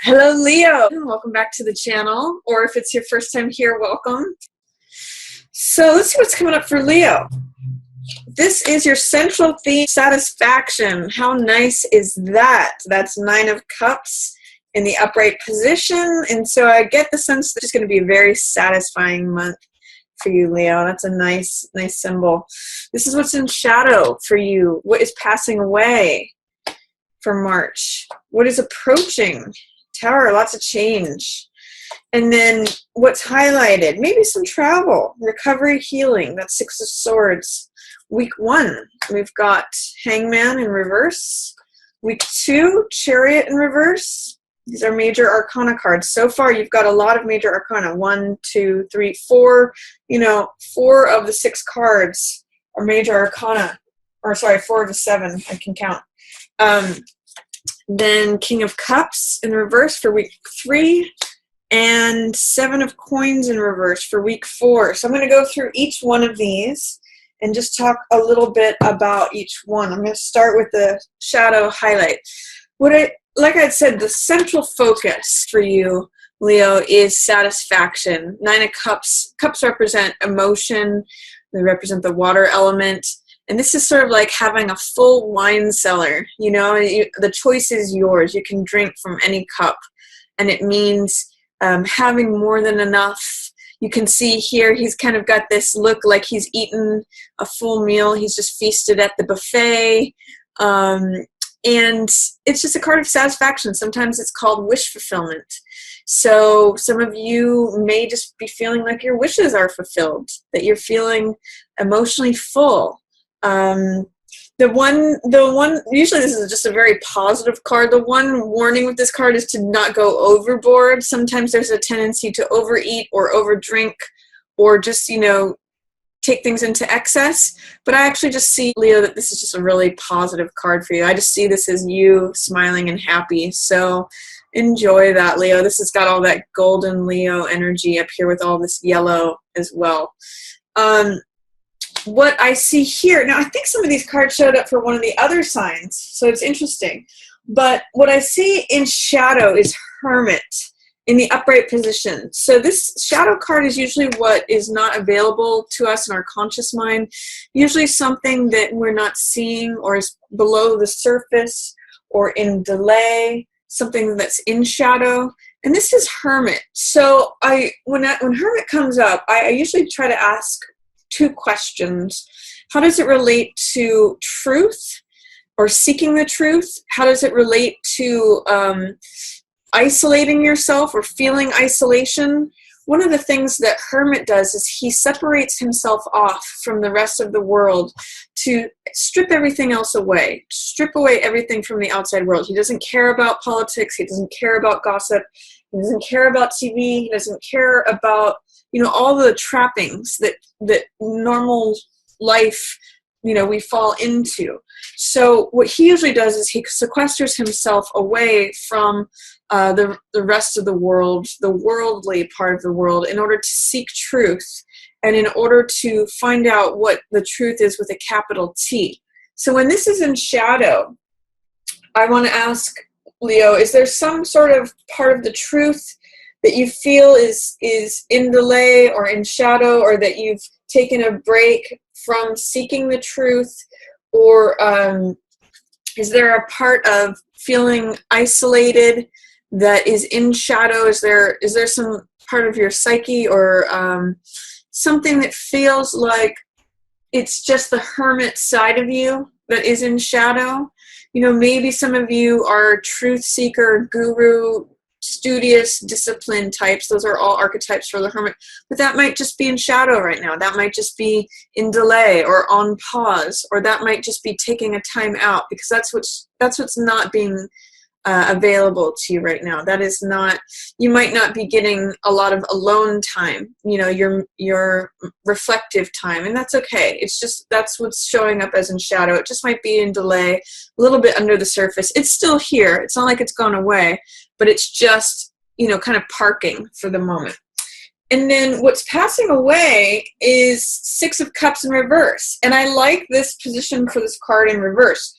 Hello, Leo. Welcome back to the channel, or if it's your first time here, welcome. So let's see what's coming up for Leo. This is your central theme, satisfaction. How nice is that? That's Nine of Cups in the upright position. And so I get the sense that it's going to be a very satisfying month for you, Leo. That's a nice symbol. This is what's in shadow for you. What is passing away for March? What is approaching? Tower, lots of change. And then what's highlighted? Maybe some travel, recovery, healing. That's Six of Swords. Week 1, we've got Hangman in reverse. Week 2, Chariot in reverse. These are major arcana cards. So far, you've got a lot of major arcana. 1, 2, 3, 4. 4 of the 6 cards are major arcana. Or sorry, 4 of the 7. I can count. Then King of Cups in reverse for week 3, and 7 of Coins in reverse for week 4. So I'm going to go through each one of these and just talk a little bit about each one. I'm going to start with the shadow highlight. Like I said, the central focus for you, Leo, is satisfaction. 9 of Cups. Cups represent emotion. They represent the water element. And this is sort of like having a full wine cellar. The choice is yours. You can drink from any cup. And it means having more than enough. You can see here he's kind of got this look like he's eaten a full meal. He's just feasted at the buffet. And it's just a card of satisfaction. Sometimes it's called wish fulfillment. So some of you may just be feeling like your wishes are fulfilled, that you're feeling emotionally full. The one, usually this is just a very positive card. The one warning with this card is to not go overboard. Sometimes there's a tendency to overeat or overdrink or just, take things into excess. But I actually just see, Leo, that this is just a really positive card for you. I just see this as you smiling and happy. So enjoy that, Leo. This has got all that golden Leo energy up here with all this yellow as well. What I see here, now I think some of these cards showed up for one of the other signs, so it's interesting. But what I see in shadow is Hermit in the upright position. So this shadow card is usually what is not available to us in our conscious mind, usually something that we're not seeing or is below the surface or in delay, something that's in shadow. And this is Hermit. So when Hermit comes up, I usually try to ask 2 questions. How does it relate to truth or seeking the truth? How does it relate to isolating yourself or feeling isolation? One of the things that Hermit does is he separates himself off from the rest of the world to strip everything else away, strip away everything from the outside world. He doesn't care about politics. He doesn't care about gossip. He doesn't care about TV. He doesn't care about all the trappings that normal life, we fall into. So what he usually does is he sequesters himself away from the rest of the world, the worldly part of the world, in order to seek truth and in order to find out what the truth is with a capital T. So when this is in shadow, I want to ask, Leo, is there some sort of part of the truth that you feel is in delay or in shadow, or that you've taken a break from seeking the truth? Or is there a part of feeling isolated that is in shadow? Is there some part of your psyche or something that feels like it's just the hermit side of you that is in shadow? Maybe some of you are truth seeker, guru, studious, disciplined types. Those are all archetypes for the hermit. But that might just be in shadow right now. That might just be in delay or on pause, or that might just be taking a time out, because that's what's not being available to you right now. That is not, you might not be getting a lot of alone time, your reflective time, and that's okay. It's just, that's what's showing up as in shadow. It just might be in delay, a little bit under the surface. It's still here. It's not like it's gone away, but it's just, kind of parking for the moment. And then what's passing away is Six of Cups in reverse. And I like this position for this card in reverse.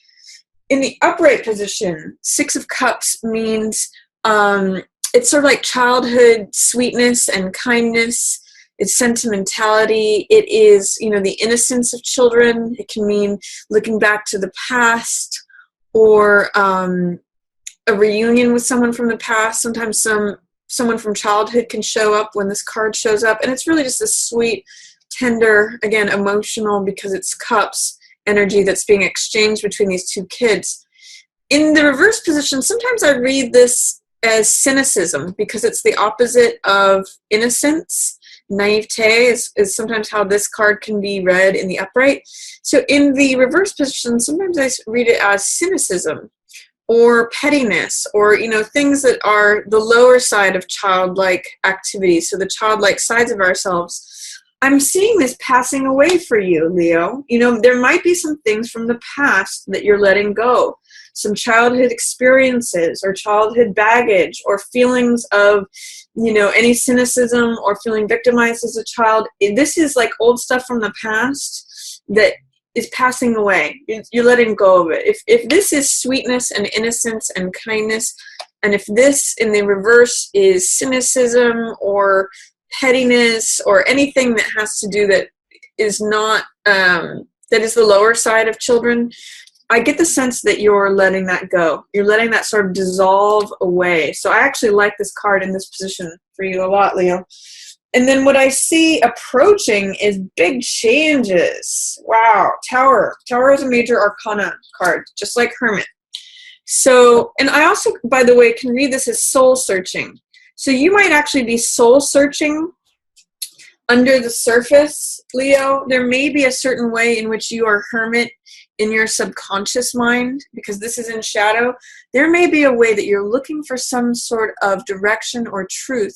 In the upright position, Six of Cups means It's sort of like childhood sweetness and kindness. It's sentimentality. It is, the innocence of children. It can mean looking back to the past, or a reunion with someone from the past. Sometimes someone from childhood can show up when this card shows up, and it's really just a sweet, tender, again, emotional, because it's cups energy that's being exchanged between these two kids. In the reverse position, sometimes I read this as cynicism, because it's the opposite of innocence. Naivete is sometimes how this card can be read in the upright. So in the reverse position, sometimes I read it as cynicism or pettiness, or things that are the lower side of childlike activities, so the childlike sides of ourselves. I'm seeing this passing away for you, Leo. There might be some things from the past that you're letting go, some childhood experiences or childhood baggage or feelings of, any cynicism or feeling victimized as a child. This is like old stuff from the past that is passing away. You're letting go of it. If this is sweetness and innocence and kindness, and if this in the reverse is cynicism or pettiness or anything that has to do that is not that is the lower side of children, I get the sense that you're letting that go. You're letting that sort of dissolve away. So I actually like this card in this position for you a lot, Leo. And then what I see approaching is big changes. Wow, Tower. Tower is a major arcana card, just like Hermit. So, and I also, by the way, can read this as soul searching. So you might actually be soul searching under the surface, Leo. There may be a certain way in which you are Hermit in your subconscious mind, because this is in shadow. There may be a way that you're looking for some sort of direction or truth,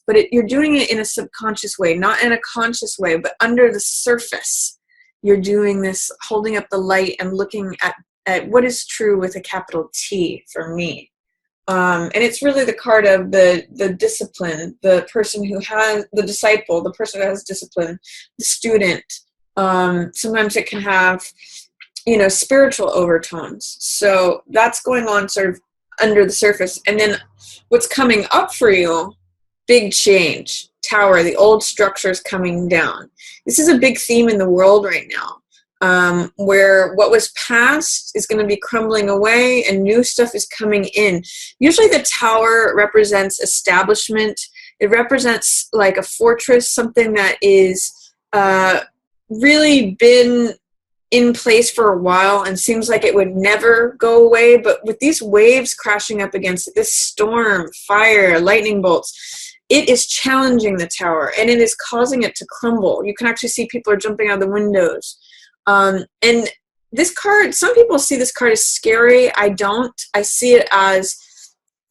but you're doing it in a subconscious way, not in a conscious way, but under the surface. You're doing this, holding up the light and looking at what is true with a capital T for me. And it's really the card of the discipline, the person who has, the disciple, the person who has discipline, the student. Sometimes it can have, spiritual overtones. So that's going on sort of under the surface. And then what's coming up for you, big change. Tower, the old structures coming down. This is a big theme in the world right now, where what was past is going to be crumbling away and new stuff is coming in. Usually the tower represents establishment. It represents like a fortress, something that is really been in place for a while and seems like it would never go away. But with these waves crashing up against it, this storm, fire, lightning bolts, it is challenging the tower and it is causing it to crumble. You can actually see people are jumping out of the windows. And this card, some people see this card as scary. I don't. I see it as,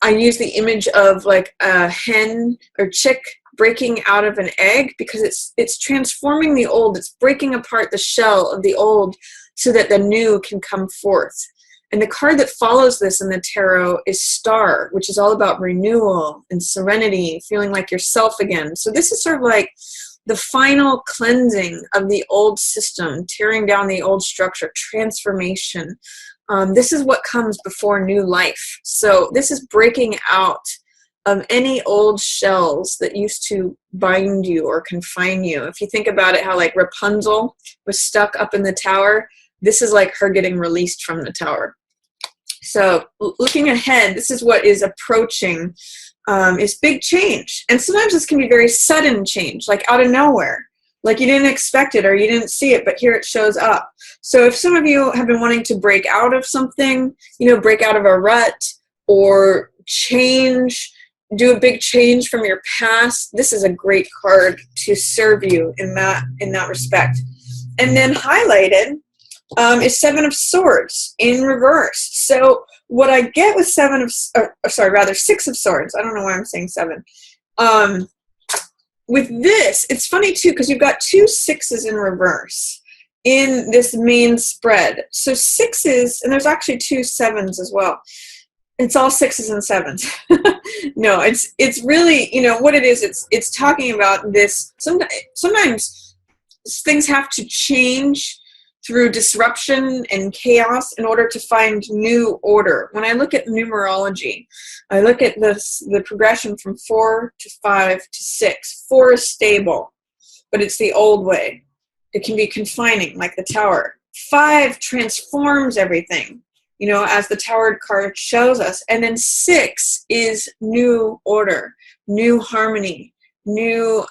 I use the image of like a hen or chick breaking out of an egg, because it's transforming the old. It's breaking apart the shell of the old so that the new can come forth. And the card that follows this in the tarot is Star, which is all about renewal and serenity, feeling like yourself again. So this is sort of like the final cleansing of the old system, tearing down the old structure, transformation. This is what comes before new life. So this is breaking out of any old shells that used to bind you or confine you. If you think about it, how like Rapunzel was stuck up in the tower, this is like her getting released from the tower. So looking ahead, this is what is approaching, is big change. And sometimes this can be very sudden change, like out of nowhere. Like you didn't expect it or you didn't see it, but here it shows up. So if some of you have been wanting to break out of something, break out of a rut or change, do a big change from your past, this is a great card to serve you in that respect. And then highlighted is Seven of Swords in reverse. So what I get with Six of Swords, I don't know why I'm saying seven. With this, it's funny too, because you've got 2 sixes in reverse in this main spread. So sixes, and there's actually 2 sevens as well. It's all 6s and 7s. No, it's really, what it is, it's talking about this. Sometimes things have to change through disruption and chaos in order to find new order. When I look at numerology, I look at the progression from 4 to 5 to 6. 4 is stable, but it's the old way. It can be confining, like the Tower. 5 transforms everything, you know, as the Tower card shows us. And then 6 is new order, new harmony, new,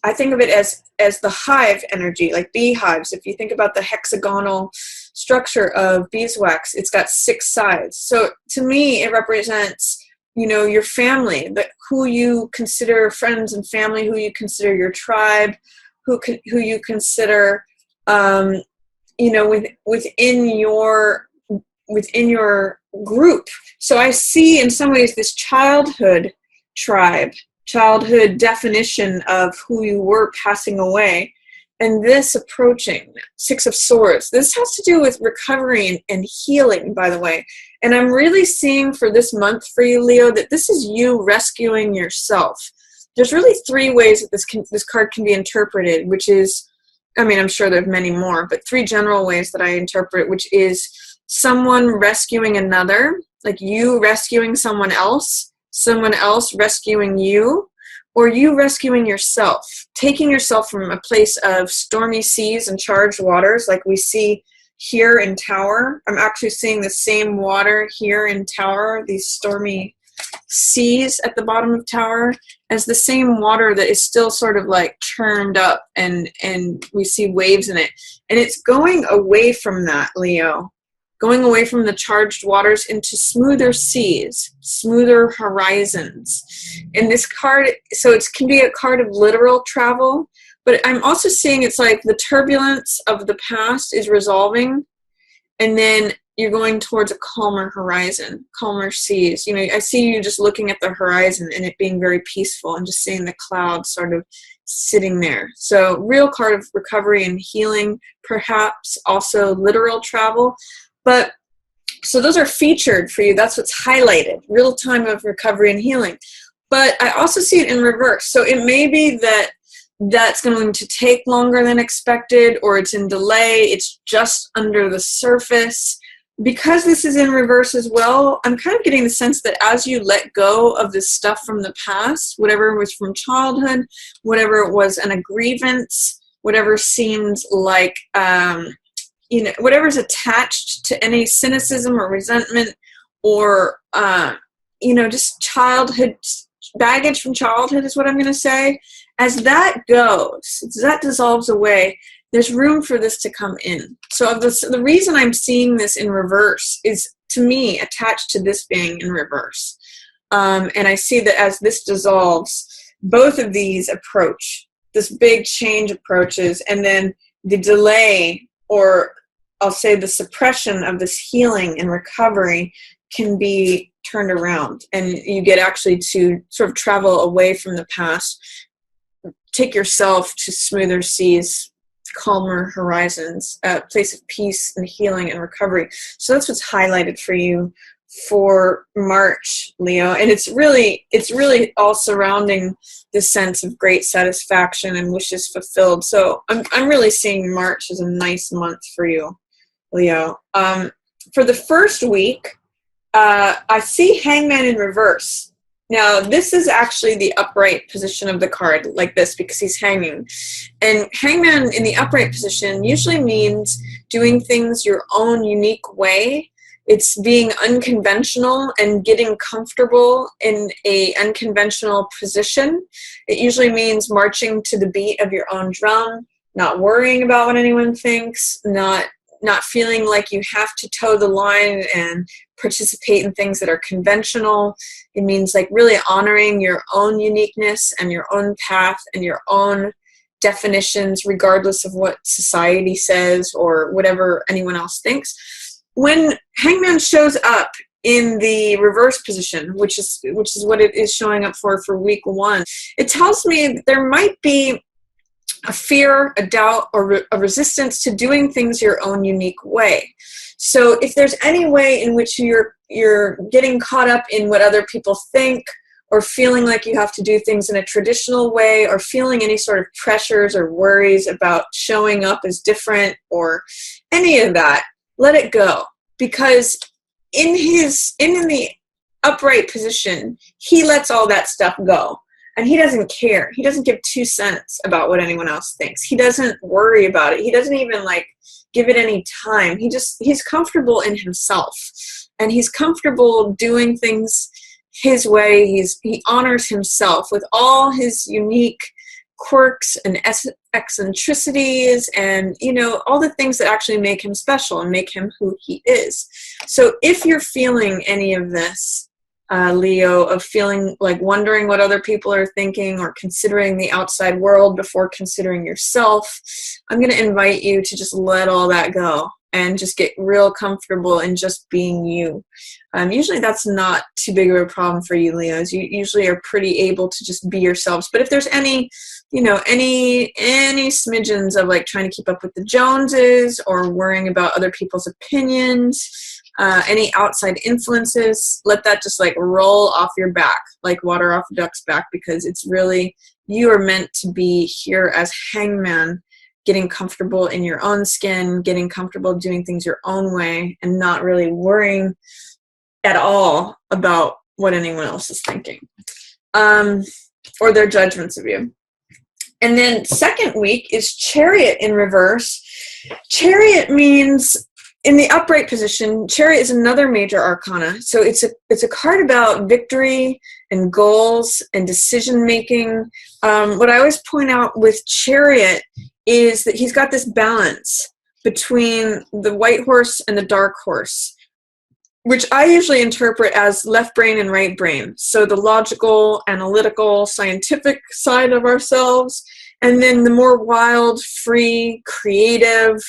I think of it as the hive energy, like beehives. If you think about the hexagonal structure of beeswax, it's got 6 sides. So to me, it represents, you know, your family, who you consider friends and family, who you consider your tribe, who you consider, you know, within your group. So I see in some ways this childhood tribe, childhood definition of who you were passing away, and this approaching 6 of Swords. This has to do with recovery and healing, by the way. And I'm really seeing for this month for you, Leo, that this is you rescuing yourself. There's really 3 ways that this card can be interpreted, which is, I mean, I'm sure there's many more, but 3 general ways that I interpret, which is someone rescuing another, like you rescuing someone else rescuing you, or you rescuing yourself, taking yourself from a place of stormy seas and charged waters like we see here in Tower. I'm actually seeing the same water here in Tower, these stormy seas at the bottom of Tower, as the same water that is still sort of like churned up, and we see waves in it. And it's going away from that, Leo. Going away from the charged waters into smoother seas, smoother horizons. And this card, so it can be a card of literal travel, but I'm also seeing it's like the turbulence of the past is resolving, and then you're going towards a calmer horizon, calmer seas. You know, I see you just looking at the horizon and it being very peaceful and just seeing the clouds sort of sitting there. So real card of recovery and healing, perhaps also literal travel. But so those are featured for you. That's what's highlighted, real time of recovery and healing. But I also see it in reverse. So it may be that that's going to take longer than expected, or it's in delay. It's just under the surface. Because this is in reverse as well, I'm kind of getting the sense that as you let go of this stuff from the past, whatever was from childhood, whatever was a grievance, whatever seems like, you know, whatever's attached to any cynicism or resentment, or, you know, just childhood, baggage from childhood is what I'm going to say. As that goes, as that dissolves away, there's room for this to come in. So the reason I'm seeing this in reverse is, to me, attached to this being in reverse. And I see that as this dissolves, both of these approach, this big change approaches, and then the delay, or I'll say the suppression of this healing and recovery, can be turned around. And you get actually to sort of travel away from the past, take yourself to smoother seas, calmer horizons, a place of peace and healing and recovery. So that's what's highlighted for you for March, Leo. And it's really all surrounding this sense of great satisfaction and wishes fulfilled. So I'm really seeing March as a nice month for you, Leo. For the first week, I see Hangman in reverse. Now, this is actually the upright position of the card, like this, because he's hanging. And Hangman in the upright position usually means doing things your own unique way. It's being unconventional and getting comfortable in a unconventional position. It usually means marching to the beat of your own drum, not worrying about what anyone thinks, not feeling like you have to toe the line and participate in things that are conventional. It means like really honoring your own uniqueness and your own path and your own definitions, regardless of what society says or whatever anyone else thinks. When Hangman shows up in the reverse position, which is what it is showing up for week 1, it tells me there might be a fear, a doubt, or a resistance to doing things your own unique way. So if there's any way in which you're getting caught up in what other people think, or feeling like you have to do things in a traditional way, or feeling any sort of pressures or worries about showing up as different or any of that, let it go. Because in the upright position, he lets all that stuff go. And he doesn't care. He doesn't give 2 cents about what anyone else thinks. He doesn't worry about it. He doesn't even like give it any time. He's comfortable in himself. And he's comfortable doing things his way. He honors himself with all his unique quirks and eccentricities and, you know, all the things that actually make him special and make him who he is. So if you're feeling any of this, Leo, of feeling like wondering what other people are thinking or considering the outside world before considering yourself, I'm going to invite you to just let all that go and just get real comfortable in just being you. Usually that's not too big of a problem for you, Leos. You usually are pretty able to just be yourselves. But if there's any smidgens of like trying to keep up with the Joneses or worrying about other people's opinions, any outside influences, let that just like roll off your back, like water off a duck's back, because it's really, you are meant to be here as hangman, getting comfortable in your own skin, getting comfortable doing things your own way, and not really worrying at all about what anyone else is thinking, or their judgments of you. And then second week is Chariot in reverse. Chariot means, in the upright position, Chariot is another major arcana. So it's a card about victory and goals and decision making. What I always point out with Chariot is that he's got this balance between the white horse and the dark horse, which I usually interpret as left brain and right brain. So the logical, analytical, scientific side of ourselves, and then the more wild, free, creative,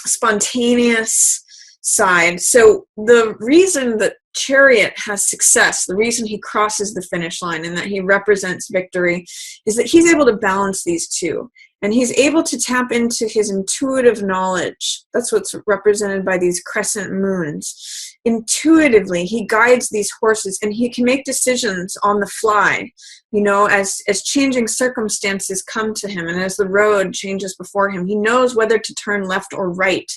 spontaneous side. So the reason that Chariot has success, the reason he crosses the finish line and that he represents victory, is that he's able to balance these two. And he's able to tap into his intuitive knowledge. That's what's represented by these crescent moons. Intuitively, he guides these horses, and he can make decisions on the fly, you know, as changing circumstances come to him and as the road changes before him. He knows whether to turn left or right,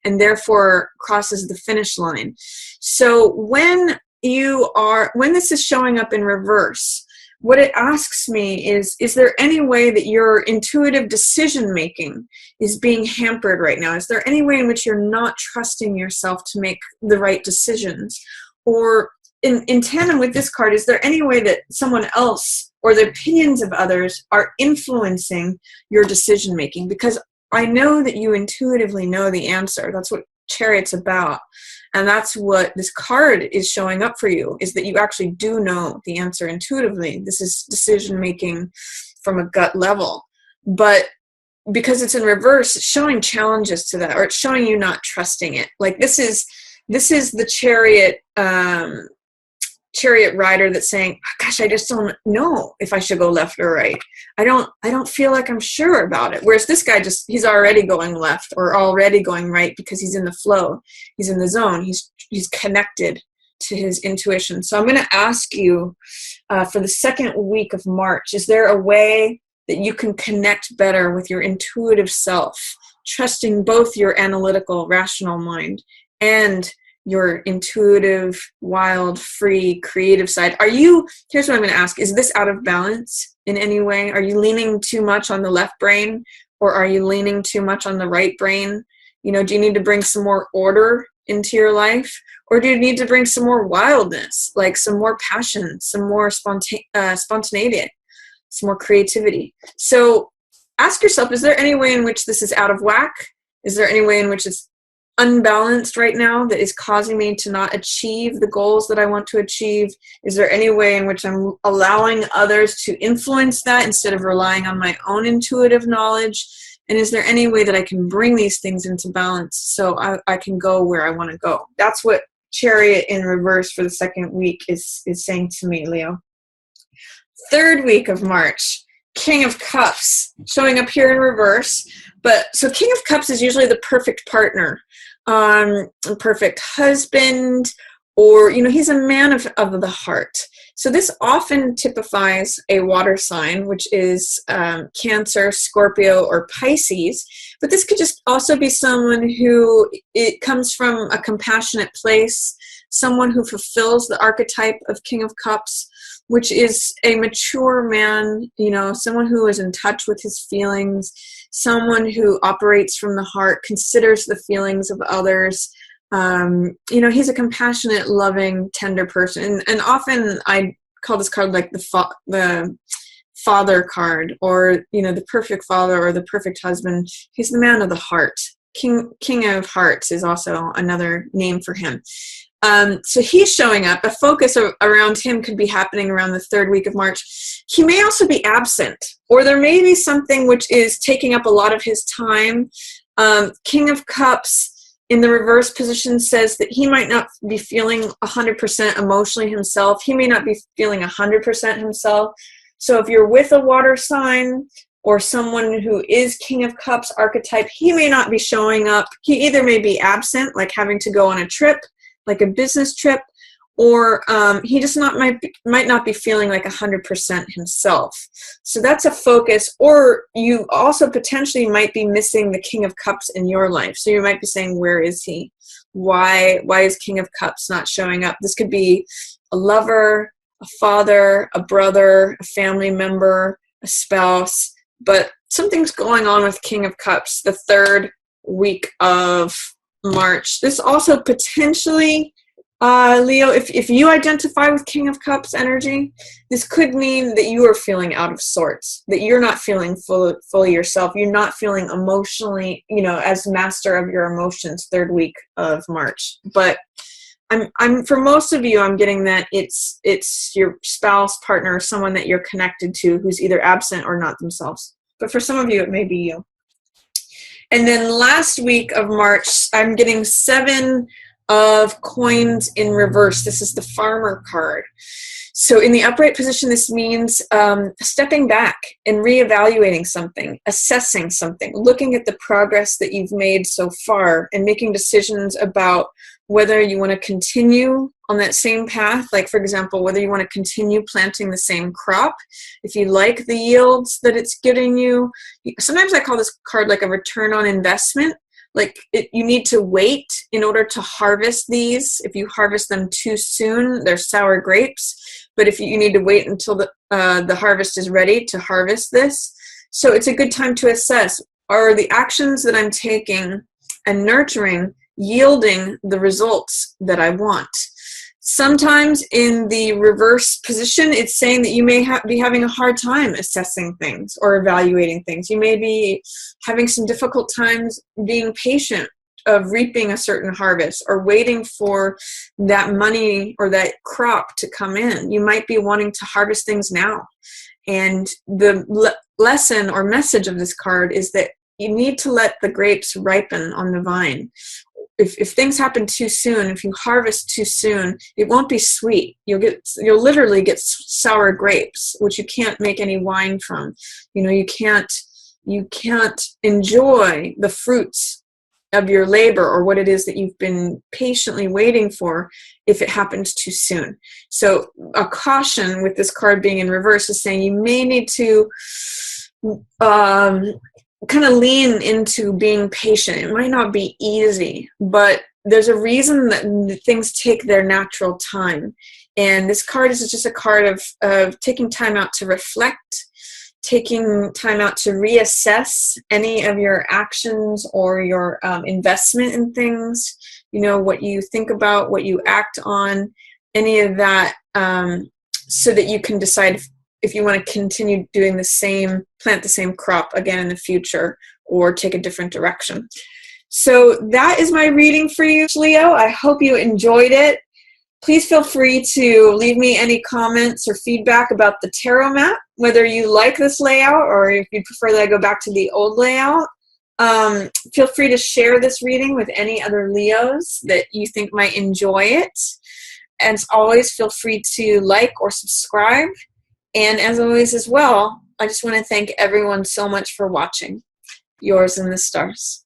and therefore crosses the finish line. So when this is showing up in reverse, what it asks me is there any way that your intuitive decision-making is being hampered right now? Is there any way in which you're not trusting yourself to make the right decisions? Or in tandem with this card, is there any way that someone else or the opinions of others are influencing your decision-making? Because I know that you intuitively know the answer. That's what Chariot's about. And that's what this card is showing up for you, is that you actually do know the answer intuitively. This is decision-making from a gut level. But because it's in reverse, it's showing challenges to that, or it's showing you not trusting it. Like this is the chariot rider that's saying, gosh, I just don't know if I should go left or right. I don't feel like I'm sure about it. Whereas this guy he's already going left or already going right because he's in the flow. He's in the zone. He's connected to his intuition. So I'm going to ask you for the second week of March, is there a way that you can connect better with your intuitive self, trusting both your analytical, rational mind and your intuitive, wild, free, creative side? Here's what I'm going to ask. Is this out of balance in any way? Are you leaning too much on the left brain, or are you leaning too much on the right brain? You know, do you need to bring some more order into your life? Or do you need to bring some more wildness, like some more passion, some more spontaneity, some more creativity? So ask yourself, is there any way in which this is out of whack? Is there any way in which it's unbalanced right now that is causing me to not achieve the goals that I want to achieve? Is there any way in which I'm allowing others to influence that instead of relying on my own intuitive knowledge? And is there any way that I can bring these things into balance so I can go where I want to go? That's what Chariot in reverse for the second week is saying to me, Leo. Third week of March, King of Cups, showing up here in reverse. So King of Cups is usually the perfect partner, perfect husband, or, he's a man of the heart. So this often typifies a water sign, which is Cancer, Scorpio, or Pisces. But this could just also be someone who it comes from a compassionate place, someone who fulfills the archetype of King of Cups, which is a mature man, someone who is in touch with his feelings, someone who operates from the heart, considers the feelings of others. He's a compassionate, loving, tender person. And often I call this card like the father card, or, the perfect father or the perfect husband. He's the man of the heart. King of Hearts is also another name for him. So he's showing up. A focus around him could be happening around the 3rd week of March. He may also be absent, or there may be something which is taking up a lot of his time. King of Cups in the reverse position says that he might not be feeling 100% emotionally himself. He may not be feeling 100% himself. So if you're with a water sign or someone who is King of Cups archetype, he may not be showing up. He either may be absent, like having to go on a trip, like a business trip, or he just might not be feeling like 100% himself. So that's a focus. Or you also potentially might be missing the King of Cups in your life. So you might be saying, where is he? Why is King of Cups not showing up? This could be a lover, a father, a brother, a family member, a spouse. But something's going on with King of Cups the 3rd week of March. This also potentially, Leo, if you identify with King of Cups energy, this could mean that you are feeling out of sorts, that you're not feeling fully yourself. You're not feeling emotionally, as master of your emotions 3rd week of March. But I'm for most of you, I'm getting that it's your spouse, partner, someone that you're connected to who's either absent or not themselves. But for some of you, it may be you. And then last week of March, I'm getting 7 of coins in reverse. This is the Farmer card. So in the upright position, this means stepping back and reevaluating something, assessing something, looking at the progress that you've made so far and making decisions about whether you want to continue on that same path. Like, for example, whether you want to continue planting the same crop, if you like the yields that it's getting you. Sometimes I call this card like a return on investment. Like you need to wait in order to harvest these. If you harvest them too soon, they're sour grapes. But if you need to wait until the harvest is ready to harvest this. So it's a good time to assess, are the actions that I'm taking and nurturing yielding the results that I want? Sometimes in the reverse position, it's saying that you may be having a hard time assessing things or evaluating things. You may be having some difficult times being patient of reaping a certain harvest or waiting for that money or that crop to come in. You might be wanting to harvest things now. And the lesson or message of this card is that you need to let the grapes ripen on the vine. If things happen too soon, if you harvest too soon, it won't be sweet. You'll literally get sour grapes, which you can't make any wine from. You can't enjoy the fruits of your labor or what it is that you've been patiently waiting for if it happens too soon. So a caution with this card being in reverse is saying you may need to kind of lean into being patient. It might not be easy, but there's a reason that things take their natural time. And this card is just a card of taking time out to reflect, taking time out to reassess any of your actions or your investment in things, what you think about, what you act on, any of that, so that you can decide if you want to continue doing plant the same crop again in the future or take a different direction. So that is my reading for you, Leo. I hope you enjoyed it. Please feel free to leave me any comments or feedback about the tarot map, whether you like this layout or if you prefer that I go back to the old layout. Feel free to share this reading with any other Leos that you think might enjoy it. And as always, feel free to like or subscribe. And as always as well, I just want to thank everyone so much for watching. Yours in the stars.